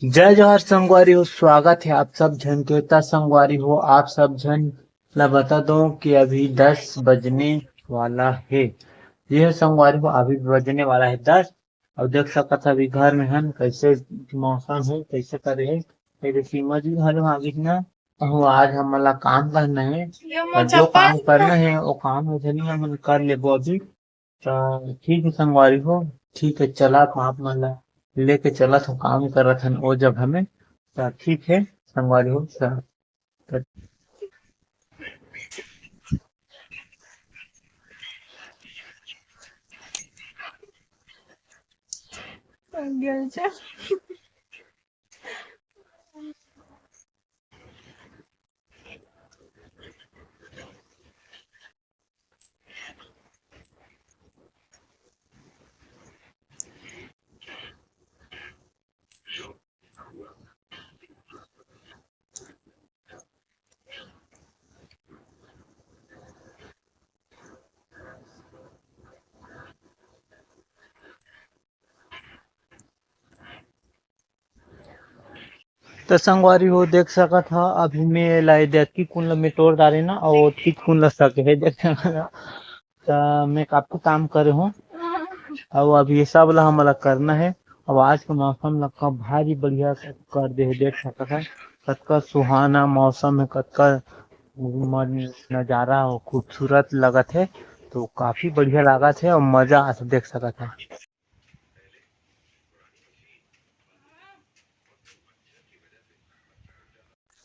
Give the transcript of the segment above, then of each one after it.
जय जोहर संगवारी हो। स्वागत है आप सब झन के ता संगवारी हो। आप सब झन ला बता दो कि अभी 10 बजने वाला है। यह संगवारी हो अभी बजने वाला है 10। और देख सकत अभी घर में हन कैसे मौसम है कैसे करे है। मेरे सीमा जी घर में आगे ना तो आज हमला काम करना है। और जो काम करना है वो काम है जनी हम कर लेबो अभी। तो ठीक है संगवारी हो। ठीक है चला आप मन ला लेके चलत हो काम करत हन ओ जगह में। तो ठीक है संगवारी हो तो संगवारी हो देख सकत हा अभी मैं लाई देखी कुन में तोड़ डाले ना और ठीक कुन सके है देख तो मैं काफी काम करे हूँ। और अभी ये सब ला हमला करना है। अब आज के मौसम ला भारी बढ़िया कर दे है देख सकत है। कतका सुहाना मौसम है कतका नजारा और खूबसूरत लगत है। तो काफी बढ़िया लागत है और मजा आता देख सकत है।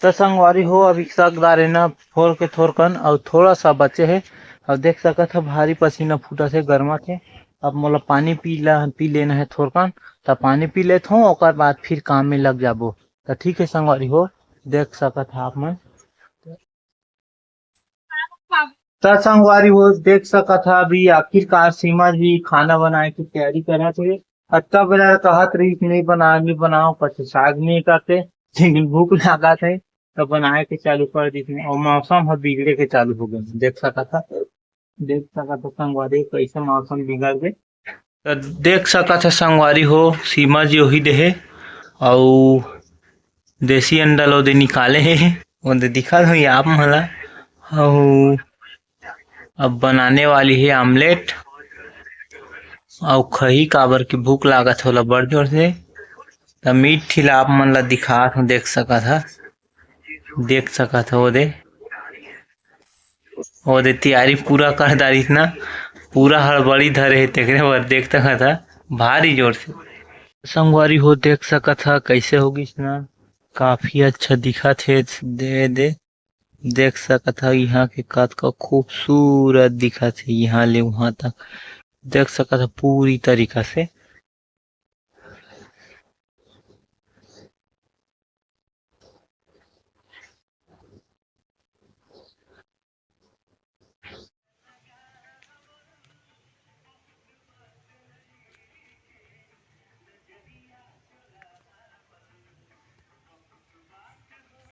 तो संगवारी हो अभी सकदार ना फोड़ के थोरकन और थोड़ा सा बचे है। और देख सकत है भारी पसीना फूटा से गर्मा थे। अब मोला पानी पी लेना है थोरकन। तो पानी पी लेत हूँ ओकर बाद फिर काम में लग जाबो। तो ठीक है संगवारी हो देख सकत है आप मन। तो संगवारी हो देख सकत है अभी आखिरकार सीमा जी खाना बनाए की तैयारी करा थे। अत्ता बेला कहत रही कि नहीं बनाओ पछे साग नहीं करते लेकिन भूख लगा थे तो बनाए के चालू कर दी थी और मौसम है बिगड़े के चालू हो गए देख सकत था संगवारी कैसे मौसम बिगड़ गए। तो देख सकत है संगवारी हो सीमा जी वही देहे और देसी अंडा लो दे निकाले है वो दिखा हुई आप मला। और अब बनाने वाली है आमलेट और खही काबर की भूख लागत होला बड़ जोर से। त मीट ठिला आप मन ला दिखात हूँ देख सकत हो ओदे तैयारी पूरा कर दारिस ना पूरा हड़बड़ी धरे है तेकरे बर देख सकत था भारी जोर से। संगवारी हो देख सकत था कैसे होगी ना काफी अच्छा दिखत है दे देख सकत है यहाँ के कद का खूबसूरत दिखत है यहाँ ले वहां तक देख सकत है पूरी तरीका से।